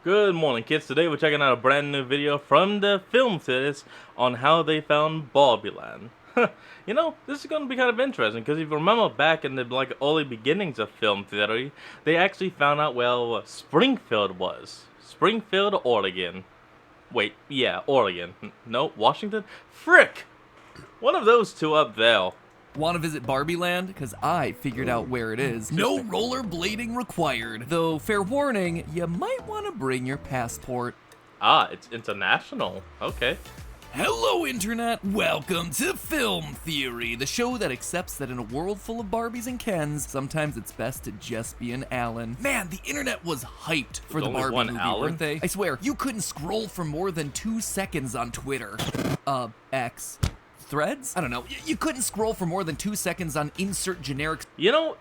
Good morning, kids. Today we're checking out a brand new video from the film theaters on how they found Barbie Land. This is going to be kind of interesting because if you remember back in the early beginnings of film theater, they actually found out where Springfield was. Springfield, Oregon. Wait, yeah, Oregon. No, Washington? Frick! One of those two up there. Want to visit Barbie Land? Because I figured out where it is. No rollerblading required. Though, fair warning, you might want to bring your passport. Ah, it's international. Okay. Hello, Internet! Welcome to Film Theory, the show that accepts that in a world full of Barbies and Kens, sometimes it's best to just be an Alan. Man, the Internet was hyped for the Barbie movie, weren't they? I swear, you couldn't scroll for more than 2 seconds on Twitter. X. Threads? I don't know. You couldn't scroll for more than 2 seconds on insert generic.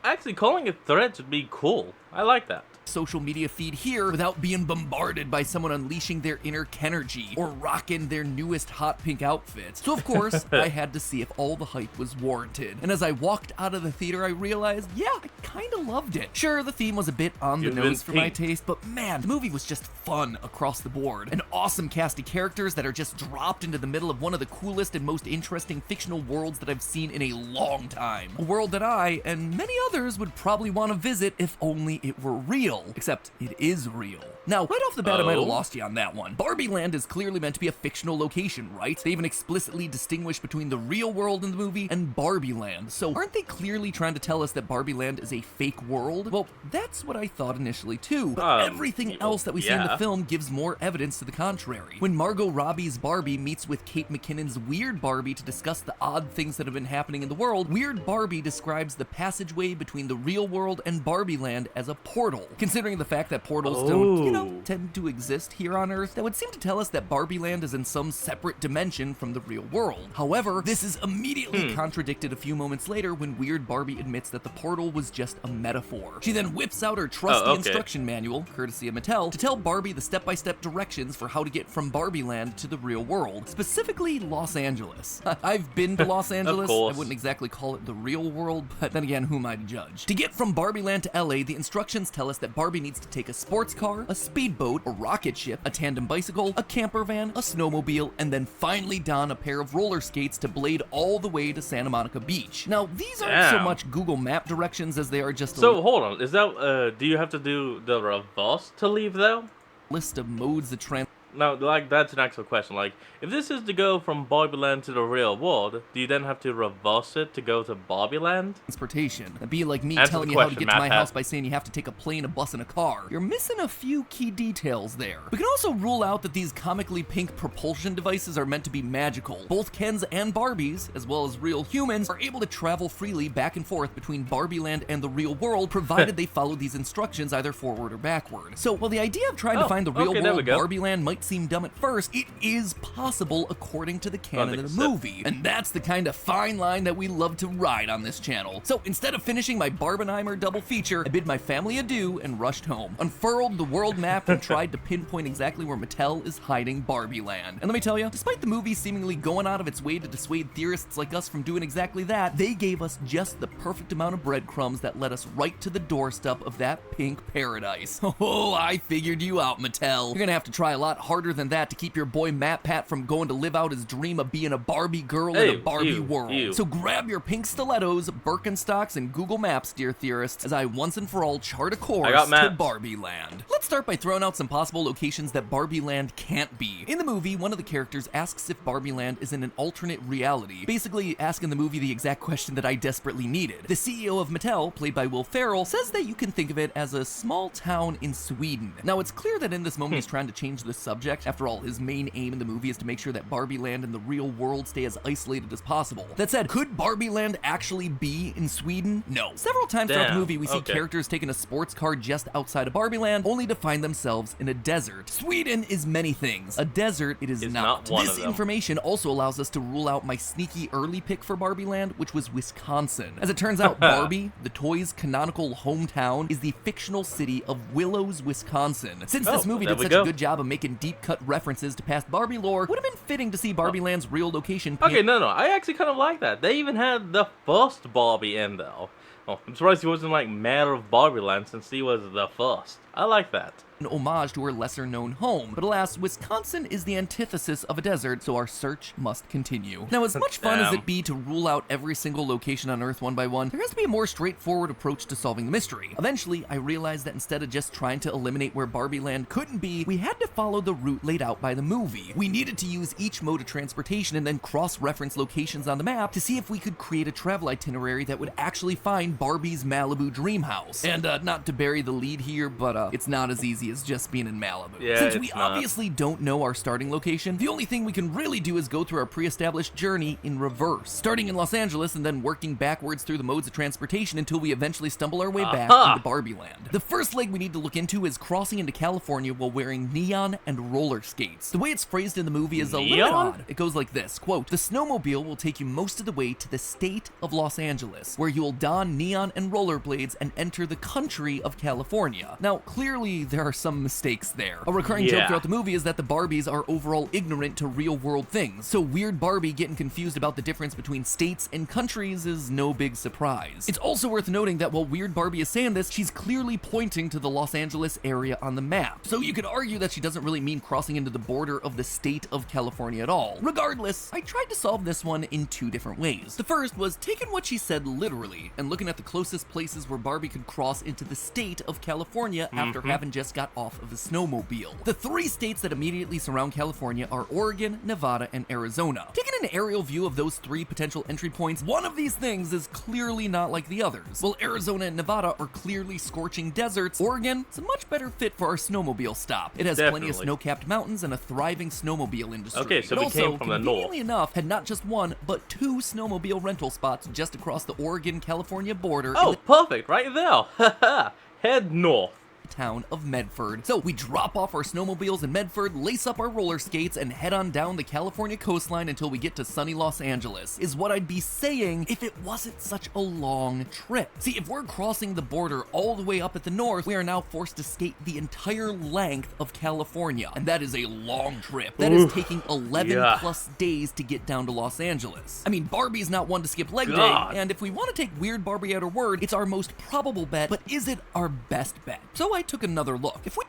Actually calling it threads would be cool. I like that. Social media feed here without being bombarded by someone unleashing their inner Kenergy or rocking their newest hot pink outfit. So of course, I had to see if all the hype was warranted. And as I walked out of the theater, I realized, yeah, I kinda loved it. Sure, the theme was a bit on the nose for my taste, but man, the movie was just fun across the board. An awesome cast of characters that are just dropped into the middle of one of the coolest and most interesting fictional worlds that I've seen in a long time. A world that I, and many others, would probably want to visit if only it were real. Except it is real. Now, right off the bat, I might have lost you on that one. Barbie Land is clearly meant to be a fictional location, right? They even explicitly distinguish between the real world in the movie and Barbie Land. So aren't they clearly trying to tell us that Barbie Land is a fake world? Well, that's what I thought initially too. But everything else that we see in the film gives more evidence to the contrary. When Margot Robbie's Barbie meets with Kate McKinnon's Weird Barbie to discuss the odd things that have been happening in the world, Weird Barbie describes the passageway between the real world and Barbie Land as a portal. Considering the fact that portals don't, tend to exist here on Earth, that would seem to tell us that Barbie Land is in some separate dimension from the real world. However, this is immediately contradicted a few moments later when Weird Barbie admits that the portal was just a metaphor. She then whips out her trusty instruction manual, courtesy of Mattel, to tell Barbie the step-by-step directions for how to get from Barbie Land to the real world, specifically Los Angeles. I've been to Los Angeles. I wouldn't exactly call it the real world, but then again, who am I to judge? To get from Barbie Land to LA, the instructions tell us that Barbie needs to take a sports car, a speedboat, a rocket ship, a tandem bicycle, a camper van, a snowmobile, and then finally don a pair of roller skates to blade all the way to Santa Monica Beach. Now, these aren't so much Google Map directions as they are just hold on, is that, do you have to do the reverse to leave though? List of modes of transport. Now, that's an actual question. If this is to go from Barbie Land to the real world, do you then have to reverse it to go to Barbie Land? Transportation. That'd be like me telling you how to get to my house by saying you have to take a plane, a bus, and a car. You're missing a few key details there. We can also rule out that these comically pink propulsion devices are meant to be magical. Both Kens and Barbies, as well as real humans, are able to travel freely back and forth between Barbie Land and the real world, provided they follow these instructions either forward or backward. So, while the idea of trying to find the real world Barbie Land might seem dumb at first, it is possible according to the canon of the movie. And that's the kind of fine line that we love to ride on this channel. So instead of finishing my Barbenheimer double feature, I bid my family adieu and rushed home, unfurled the world map, and tried to pinpoint exactly where Mattel is hiding Barbie Land. And let me tell you, despite the movie seemingly going out of its way to dissuade theorists like us from doing exactly that, they gave us just the perfect amount of breadcrumbs that led us right to the doorstep of that pink paradise. Oh, I figured you out, Mattel. You're gonna have to try a lot harder than that to keep your boy Matt Pat from going to live out his dream of being a Barbie girl in a Barbie world. So grab your pink stilettos, Birkenstocks, and Google Maps, dear theorists, as I once and for all chart a course to Barbie Land. Let's start by throwing out some possible locations that Barbie Land can't be. In the movie, one of the characters asks if Barbie Land is in an alternate reality, basically asking the movie the exact question that I desperately needed. The CEO of Mattel, played by Will Ferrell, says that you can think of it as a small town in Sweden. Now, it's clear that in this moment he's trying to change the subject. After all, his main aim in the movie is to make sure that Barbie Land and the real world stay as isolated as possible. That said, could Barbie Land actually be in Sweden? No. Several times throughout the movie, we see characters taking a sports car just outside of Barbie Land, only to find themselves in a desert. Sweden is many things. A desert, it is not. This information also allows us to rule out my sneaky early pick for Barbie Land, which was Wisconsin. As it turns out, Barbie, the toy's canonical hometown, is the fictional city of Willows, Wisconsin. Since this movie did such a good job of making deep-cut references to past Barbie lore, would have been fitting to see Barbie Land's real location. Okay, no, I actually kind of like that. They even had the first Barbie in, though. Oh, I'm surprised he wasn't, mayor of Barbie Land since he was the first. I like that. An homage to her lesser-known home. But alas, Wisconsin is the antithesis of a desert, so our search must continue. Now, as much fun as it be to rule out every single location on Earth one by one, there has to be a more straightforward approach to solving the mystery. Eventually, I realized that instead of just trying to eliminate where Barbie Land couldn't be, we had to follow the route laid out by the movie. We needed to use each mode of transportation and then cross-reference locations on the map to see if we could create a travel itinerary that would actually find Barbie's Malibu dream house. And not to bury the lead here, but it's not as easy as just being in Malibu. Yeah, Since we obviously don't know our starting location, the only thing we can really do is go through our pre-established journey in reverse, starting in Los Angeles and then working backwards through the modes of transportation until we eventually stumble our way back into Barbie Land. The first leg we need to look into is crossing into California while wearing neon and roller skates. The way it's phrased in the movie is a little bit odd. It goes like this, quote, "The snowmobile will take you most of the way to the state of Los Angeles, where you will don neon and rollerblades and enter the country of California." Now, clearly there are some mistakes there. A recurring joke throughout the movie is that the Barbies are overall ignorant to real-world things, so Weird Barbie getting confused about the difference between states and countries is no big surprise. It's also worth noting that while Weird Barbie is saying this, she's clearly pointing to the Los Angeles area on the map, so you could argue that she doesn't really mean crossing into the border of the state of California at all. Regardless, I tried to solve this one in two different ways. The first was taking what she said literally and looking at the closest places where Barbie could cross into the state of California after having just got off of a snowmobile. The three states that immediately surround California are Oregon, Nevada, and Arizona. Taking an aerial view of those three potential entry points, one of these things is clearly not like the others. While Arizona and Nevada are clearly scorching deserts, Oregon is a much better fit for our snowmobile stop. It has plenty of snow-capped mountains and a thriving snowmobile industry. Okay, so we came from the north. Conveniently enough, had not just one, but two snowmobile rental spots just across the Oregon-California border. Oh, perfect, right there. Head north. Town of Medford. So we drop off our snowmobiles in Medford, lace up our roller skates, and head on down the California coastline until we get to sunny Los Angeles, is what I'd be saying if it wasn't such a long trip. See, if we're crossing the border all the way up at the north, we are now forced to skate the entire length of California, and that is a long trip. That is taking 11 plus days to get down to Los Angeles. I mean, Barbie's not one to skip leg day, and if we want to take Weird Barbie at her word, it's our most probable bet, but is it our best bet? So I took another look. If we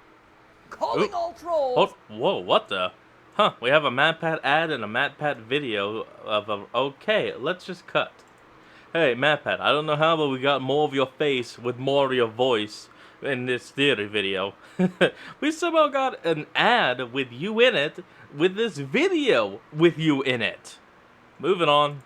calling all trolls. Oh, whoa, what the? Huh, we have a MatPat ad and a MatPat video of a... Okay, let's just cut. Hey, MatPat, I don't know how, but we got more of your face with more of your voice in this theater video. We somehow got an ad with you in it, with this video with you in it. Moving on.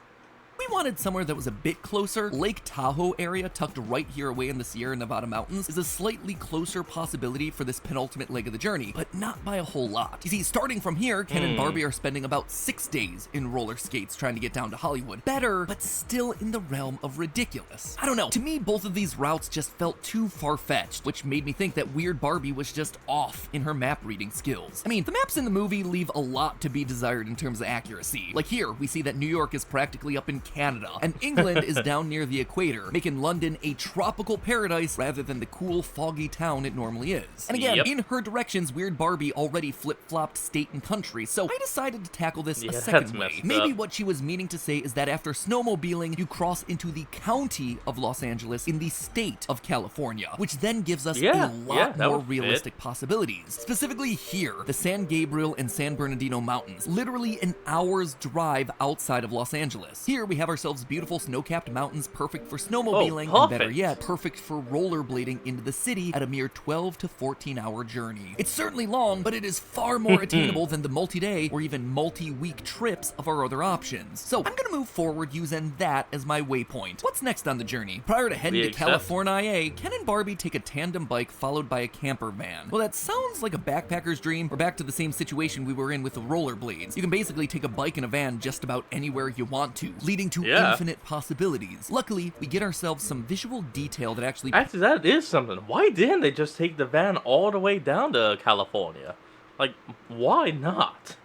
We wanted somewhere that was a bit closer. Lake Tahoe area, tucked right here away in the Sierra Nevada mountains, is a slightly closer possibility for this penultimate leg of the journey, but not by a whole lot. You see, starting from here, Ken and Barbie are spending about 6 days in roller skates trying to get down to Hollywood. Better, but still in the realm of ridiculous. I don't know, to me, both of these routes just felt too far-fetched, which made me think that Weird Barbie was just off in her map reading skills. I mean, the maps in the movie leave a lot to be desired in terms of accuracy. Like here, we see that New York is practically up in Canada, and England is down near the equator, making London a tropical paradise rather than the cool, foggy town it normally is. And again, in her directions, Weird Barbie already flip-flopped state and country, so I decided to tackle this a second way. Maybe what she was meaning to say is that after snowmobiling, you cross into the county of Los Angeles in the state of California, which then gives us a lot more realistic possibilities. Specifically here, the San Gabriel and San Bernardino Mountains, literally an hour's drive outside of Los Angeles. Here we have ourselves beautiful snow-capped mountains perfect for snowmobiling, and better yet, perfect for rollerblading into the city at a mere 12 to 14-hour journey. It's certainly long, but it is far more attainable than the multi-day or even multi-week trips of our other options. So I'm gonna move forward using that as my waypoint. What's next on the journey? Prior to heading to California, Ken and Barbie take a tandem bike followed by a camper van. Well, that sounds like a backpacker's dream. We're back to the same situation we were in with the rollerblades. You can basically take a bike and a van just about anywhere you want to, leading to infinite possibilities. Luckily, we get ourselves some visual detail that actually... Actually, that is something. Why didn't they just take the van all the way down to California? Like, why not?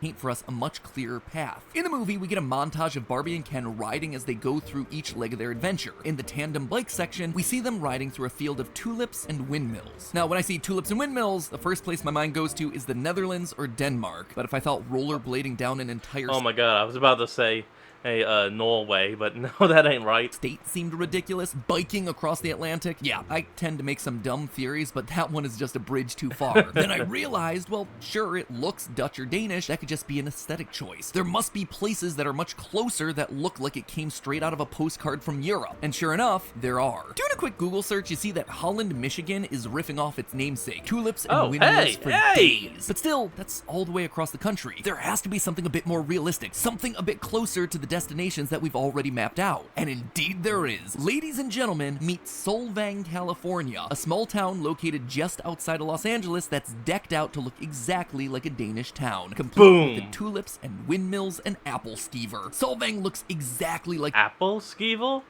Paint for us a much clearer path. In the movie, we get a montage of Barbie and Ken riding as they go through each leg of their adventure. In the tandem bike section, we see them riding through a field of tulips and windmills. Now, when I see tulips and windmills, the first place my mind goes to is the Netherlands or Denmark. But if I thought rollerblading down an entire... Oh my god, I was about to say... a Norway, but no, that ain't right. State seemed ridiculous. Biking across the Atlantic. Yeah, I tend to make some dumb theories, but that one is just a bridge too far. Then I realized, well, sure, it looks Dutch or Danish. That could just be an aesthetic choice. There must be places that are much closer that look like it came straight out of a postcard from Europe. And sure enough, there are. Doing a quick Google search, you see that Holland, Michigan is riffing off its namesake. Tulips and windmills for days. But still, that's all the way across the country. There has to be something a bit more realistic, something a bit closer to the destinations that we've already mapped out. And indeed there is. Ladies and gentlemen, meet Solvang, California, a small town located just outside of Los Angeles that's decked out to look exactly like a Danish town, complete with the tulips and windmills and apple skeever. Solvang looks exactly like apple skeever?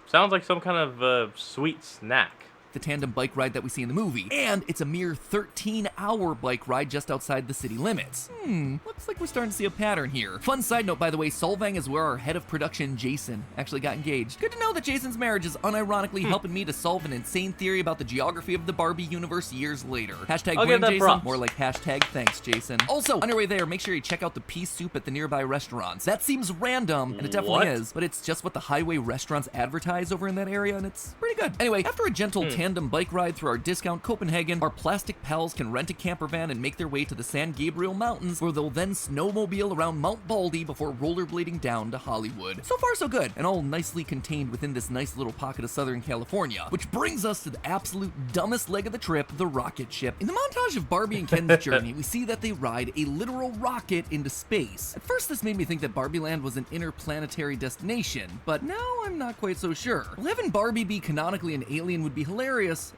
Sounds like some kind of sweet snack. The tandem bike ride that we see in the movie, and it's a mere 13-hour bike ride just outside the city limits. Looks like we're starting to see a pattern here. Fun side note, by the way, Solvang is where our head of production, Jason, actually got engaged. Good to know that Jason's marriage is unironically helping me to solve an insane theory about the geography of the Barbie universe years later. Hashtag blame Jason, props. More like hashtag thanks, Jason. Also, on your way there, make sure you check out the pea soup at the nearby restaurants. That seems random, and it definitely is, but it's just what the highway restaurants advertise over in that area, and it's pretty good. Anyway, after a gentle tandem bike ride through our discount Copenhagen, our plastic pals can rent a camper van and make their way to the San Gabriel Mountains, where they'll then snowmobile around Mount Baldy before rollerblading down to Hollywood. So far so good, and all nicely contained within this nice little pocket of Southern California, which brings us to the absolute dumbest leg of the trip, the rocket ship. In the montage of Barbie and Ken's journey, we see that they ride a literal rocket into space. At first this made me think that Barbie Land was an interplanetary destination, but now I'm not quite so sure. While having Barbie be canonically an alien would be hilarious,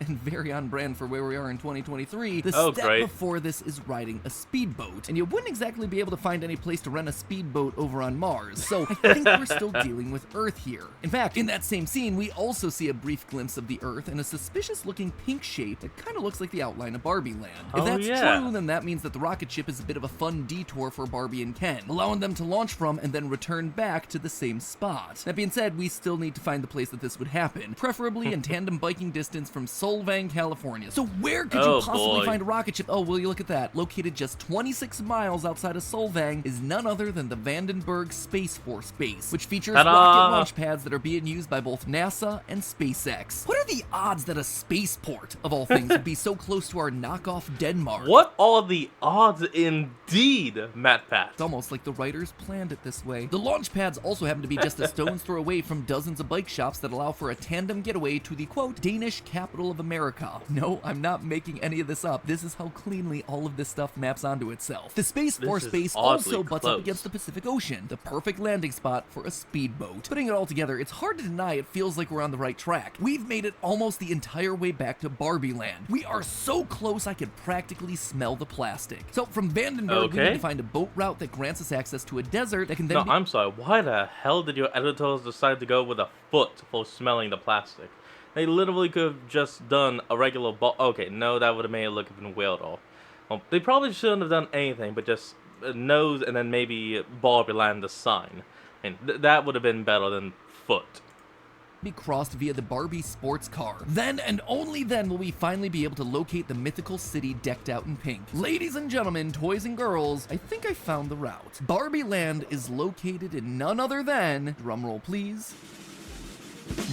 and very on brand for where we are in 2023, the step before this is riding a speedboat. And you wouldn't exactly be able to find any place to rent a speedboat over on Mars, so I think we're still dealing with Earth here. In fact, in that same scene, we also see a brief glimpse of the Earth in a suspicious-looking pink shape that kind of looks like the outline of Barbie Land. If that's true, then that means that the rocket ship is a bit of a fun detour for Barbie and Ken, allowing them to launch from and then return back to the same spot. That being said, we still need to find the place that this would happen, preferably in tandem biking distance from Solvang, California. So where could you possibly find a rocket ship? Oh, will you look at that? Located just 26 miles outside of Solvang is none other than the Vandenberg Space Force Base, which features rocket launch pads that are being used by both NASA and SpaceX. What are the odds that a spaceport, of all things, would be so close to our knockoff Denmark? What are the odds indeed, MatPat? It's almost like the writers planned it this way. The launch pads also happen to be just a stone's throw away from dozens of bike shops that allow for a tandem getaway to the, quote, Danish capital of America. No, I'm not making any of this up. This is how cleanly all of this stuff maps onto itself. The Space Force Base also butts up against the Pacific Ocean, the perfect landing spot for a speedboat. Putting it all together, it's hard to deny it feels like we're on the right track. We've made it almost the entire way back to Barbie Land. We are so close I could practically smell the plastic. So from Vandenberg, we need to find a boat route that grants us access to a desert that can then I'm sorry, why the hell did your editors decide to go with a foot for smelling the plastic? They literally could have just done a regular okay, no, that would have made it look even weirder. Well, they probably shouldn't have done anything, but just a nose and then maybe Barbie Land the sign. I mean, that would have been better than foot. Be crossed via the Barbie sports car. Then and only then will we finally be able to locate the mythical city decked out in pink. Ladies and gentlemen, toys and girls, I think I found the route. Barbie Land is located in none other than, drumroll please,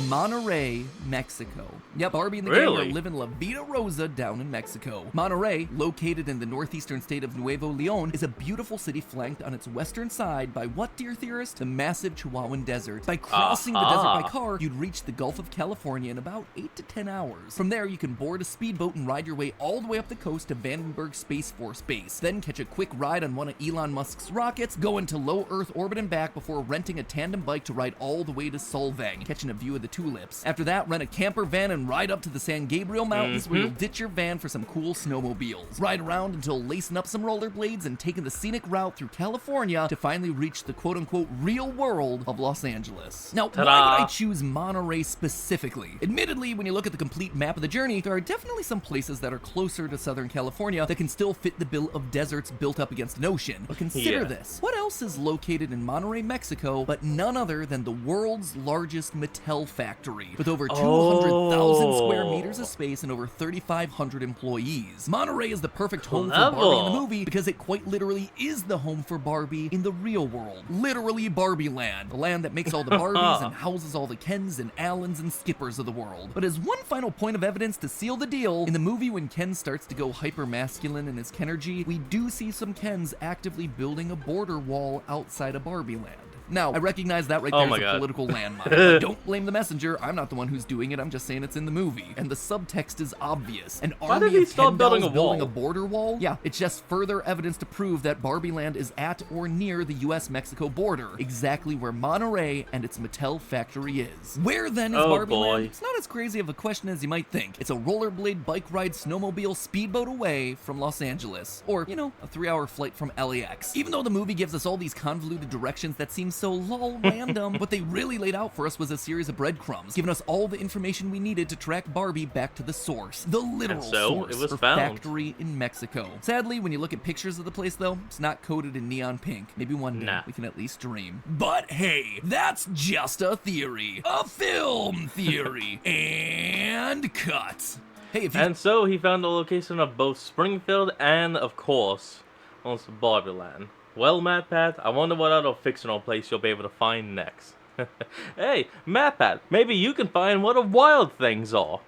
Monterrey, Mexico. Yep, Barbie and the gang are living La Vida Rosa down in Mexico. Monterrey, located in the northeastern state of Nuevo Leon, is a beautiful city flanked on its western side by what, dear theorist? The massive Chihuahuan Desert. By crossing the desert by car, you'd reach the Gulf of California in about 8 to 10 hours. From there, you can board a speedboat and ride your way all the way up the coast to Vandenberg Space Force Base. Then catch a quick ride on one of Elon Musk's rockets, go into low Earth orbit and back before renting a tandem bike to ride all the way to Solvang, catching a view of the tulips. After that, rent a camper van and ride up to the San Gabriel Mountains where you'll ditch your van for some cool snowmobiles. Ride around until lacing up some rollerblades and taking the scenic route through California to finally reach the quote-unquote real world of Los Angeles. Now, why would I choose Monterey specifically? Admittedly, when you look at the complete map of the journey, there are definitely some places that are closer to Southern California that can still fit the bill of deserts built up against an ocean. But consider this. What else is located in Monterey, Mexico, but none other than the world's largest Mattel Mattel factory, with over 200,000 square meters of space and over 3,500 employees. Monterey is the perfect home for Barbie in the movie because it quite literally is the home for Barbie in the real world. Literally Barbie Land, the land that makes all the Barbies and houses all the Kens and Allens and Skippers of the world. But as one final point of evidence to seal the deal, in the movie when Ken starts to go hyper-masculine in his Kenergy, we do see some Kens actively building a border wall outside of Barbie Land. Now, I recognize that right there is a political landmine. But don't blame the messenger. I'm not the one who's doing it. I'm just saying it's in the movie. And the subtext is obvious. An army of Ken dolls building a border wall? Yeah, it's just further evidence to prove that Barbie Land is at or near the US-Mexico border, exactly where Monterey and its Mattel factory is. Where then is Barbie Land? It's not as crazy of a question as you might think. It's a rollerblade, bike ride, snowmobile, speedboat away from Los Angeles. Or, you know, a 3-hour flight from LAX. Even though the movie gives us all these convoluted directions that seem so lol random, what they really laid out for us was a series of breadcrumbs, giving us all the information we needed to track Barbie back to the source. The literal source, her factory in Mexico. Sadly, when you look at pictures of the place though, it's not coated in neon pink. Maybe one day we can at least dream. But hey, that's just a theory. A film theory. And cut. Hey, and so he found the location of both Springfield and, of course, also Barbie Land. Well, MatPat, I wonder what other fictional place you'll be able to find next. Hey, MatPat, maybe you can find what the wild things are.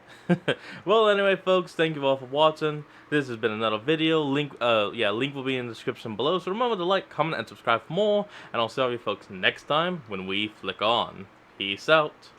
Well, anyway, folks, thank you all for watching. This has been another video. Link will be in the description below. So remember to like, comment, and subscribe for more. And I'll see all you folks next time when we flick on. Peace out.